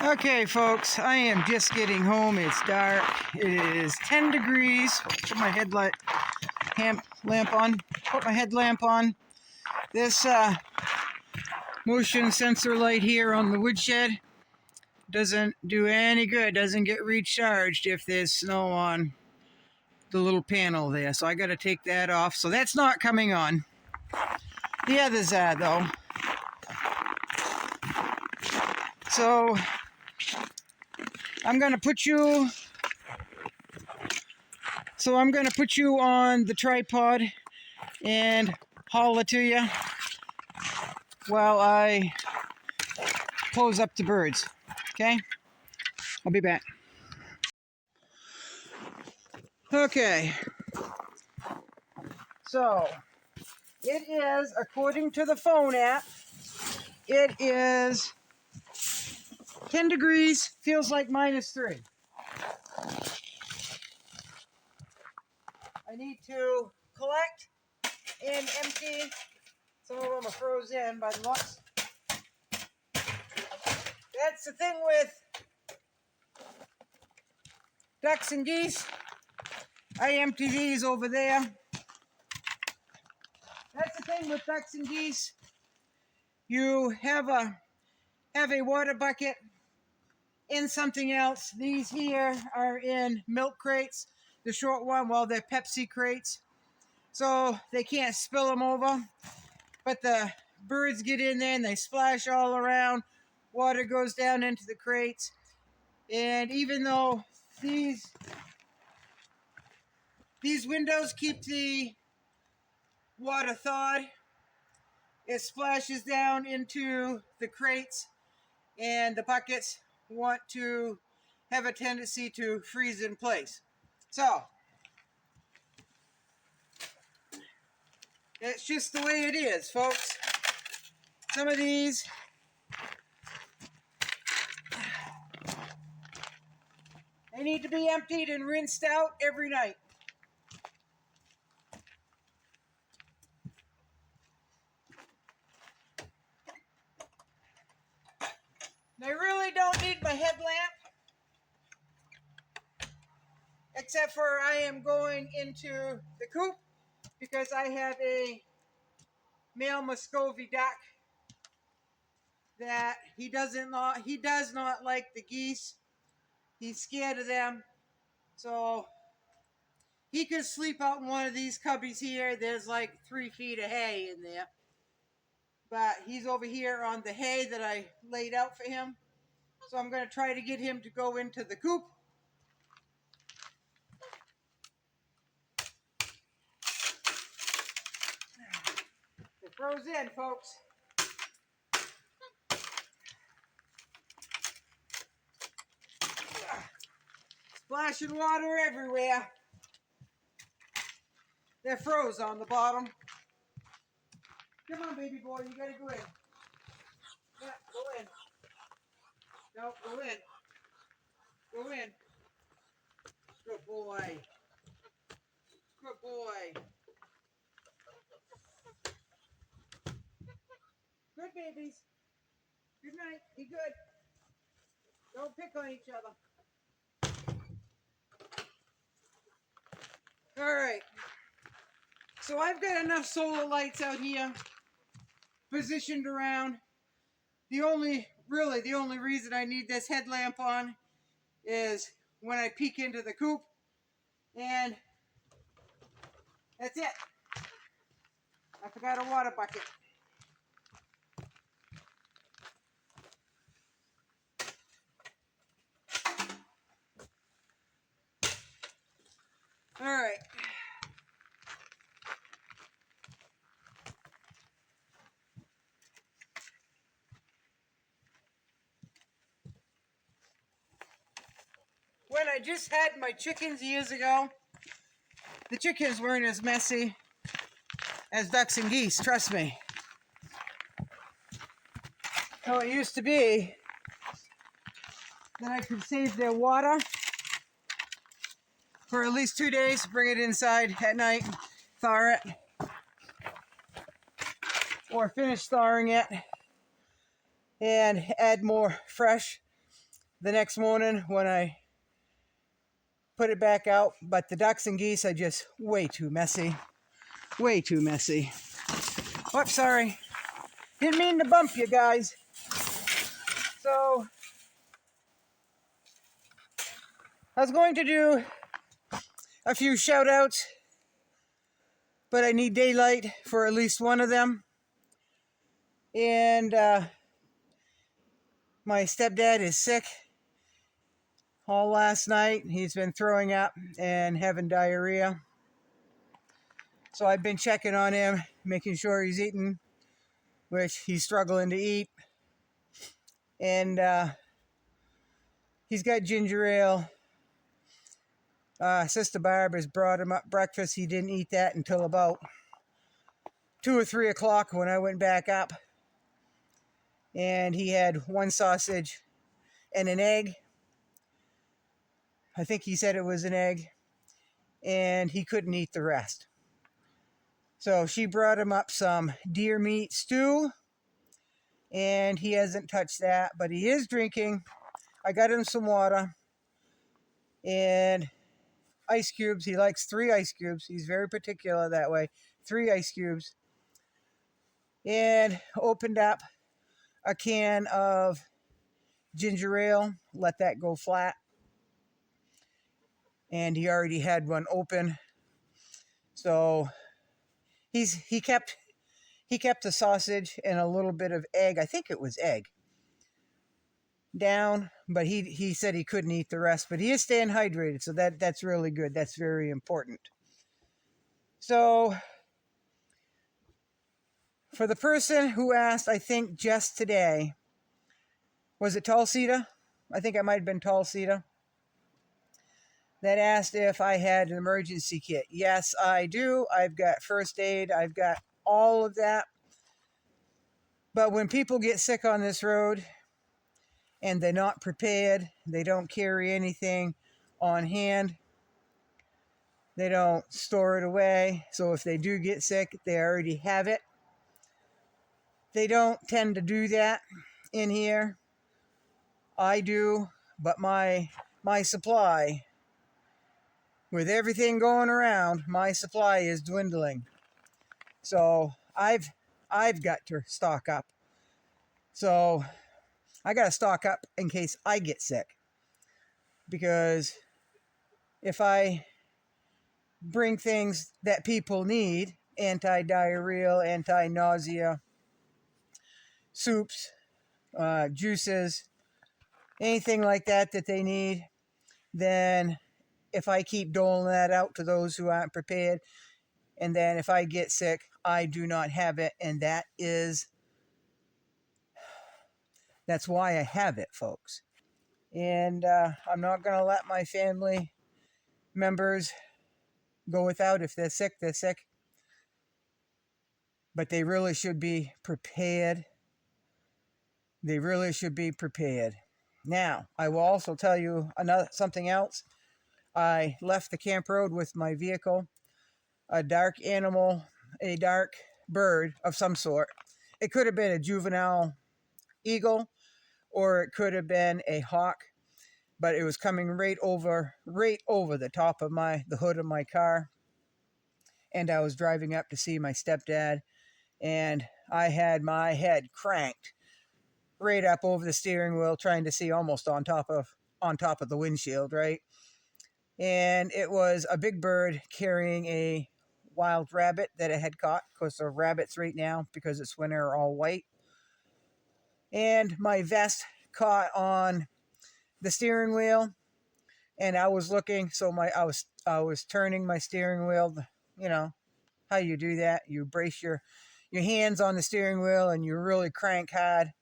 Okay, folks, I am just getting home. It's dark. It is 10 degrees. Put my lamp on. Put my headlamp on. This motion sensor light here on the woodshed doesn't do any good. Doesn't get recharged if there's snow on the little panel there. So I got to take that off. So that's not coming on. The others are, though. So I'm going to put you on the tripod and haul it to you while I close up the birds. Okay? I'll be back. Okay. So, it is, according to the phone app, it is 10 degrees, feels like -3. I need to collect and empty. Some of them are frozen by the looks. That's the thing with ducks and geese. I empty these over there. That's the thing with ducks and geese. You have a water bucket in something else. These here are in milk crates. The short one, well, they're Pepsi crates. So they can't spill them over. But the birds get in there and they splash all around. Water goes down into the crates. And even though these windows keep the water thawed, it splashes down into the crates, and the buckets want to have a tendency to freeze in place. So it's just the way it is, folks. Some of these they need to be emptied and rinsed out every night. They really don't need my headlamp, except for I am going into the coop because I have a male Muscovy duck that he does not like the geese. He's scared of them. So he could sleep out in one of these cubbies here. There's like 3 feet of hay in there. But he's over here on the hay that I laid out for him. So I'm going to try to get him to go into the coop. It froze in, folks. Splashing water everywhere. They're froze on the bottom. Come on, baby boy, you gotta go in. Yeah, go in. No, go in. Go in. Good boy. Good boy. Good babies. Good night. Be good. Don't pick on each other. Alright. So I've got enough solar lights out here positioned around. The only reason I need this headlamp on is when I peek into the coop. And that's it. I forgot a water bucket. Alright. When I just had my chickens years ago, the chickens weren't as messy as ducks and geese, trust me. So it used to be that I could save their water for at least 2 days, bring it inside at night, thaw it, or finish thawing it and add more fresh. the next morning when I put it back out. But the ducks and geese are just way too messy. Way too messy. Oops, sorry. Didn't mean to bump you guys. So, I was going to do a few shout outs, but I need daylight for at least one of them. And my stepdad is sick all last night. He's been throwing up and having diarrhea. So I've been checking on him, making sure he's eating, which he's struggling to eat. And he's got ginger ale. Sister Barb has brought him up breakfast. He didn't eat that until about 2 or 3 o'clock when I went back up. And he had one sausage and an egg. I think he said it was an egg. And he couldn't eat the rest. So she brought him up some deer meat stew. And he hasn't touched that, but he is drinking. I got him some water. And ice cubes. He likes 3 ice cubes. He's very particular that way. 3 ice cubes. And opened up a can of ginger ale. Let that go flat. And he already had one open. So he kept the sausage and a little bit of egg. I think it was egg. Down, but he said he couldn't eat the rest, but he is staying hydrated, so that's really good. That's very important. So for the person who asked, I think just today, was it Tulsita? I think it might have been Tulsita that asked if I had an emergency kit. Yes, I do. I've got first aid. I've got all of that. But when people get sick on this road and they're not prepared, they don't carry anything on hand, they don't store it away. So if they do get sick, they already have it. They don't tend to do that in here. I do, but my supply, with everything going around, my supply is dwindling. So I've got to stock up. So I got to stock up in case I get sick. Because if I bring things that people need, anti-diarrheal, anti-nausea, soups, juices, anything like that they need, then if I keep doling that out to those who aren't prepared, and then if I get sick, I do not have it, and that's why I have it, folks. And I'm not going to let my family members go without. If they're sick, they're sick. But they really should be prepared. They really should be prepared. Now, I will also tell you something else. I left the camp road with my vehicle. A dark animal, a dark bird of some sort. It could have been a juvenile eagle, or it could have been a hawk, but it was coming right over the top of the hood of my car. And I was driving up to see my stepdad, and I had my head cranked right up over the steering wheel, trying to see almost on top of the windshield, right? And it was a big bird carrying a wild rabbit that it had caught, because the rabbits right now, because it's winter, are all white. And my vest caught on the steering wheel, and I was looking, so I was turning my steering wheel. You know how you do that? You brace your hands on the steering wheel, and you really crank hard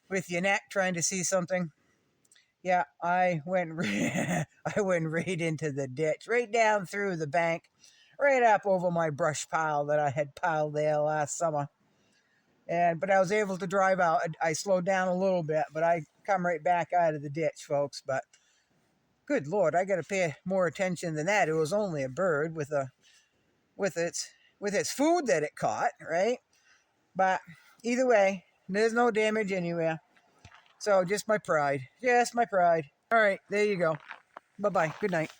with your neck trying to see something. Yeah, I went right into the ditch, right down through the bank, right up over my brush pile that I had piled there last summer. But I was able to drive out. I slowed down a little bit, but I come right back out of the ditch, folks. But good Lord, I got to pay more attention than that. It was only a bird with its food that it caught, right? But either way, there's no damage anywhere. So just my pride. Just my pride. All right, there you go. Bye-bye. Good night.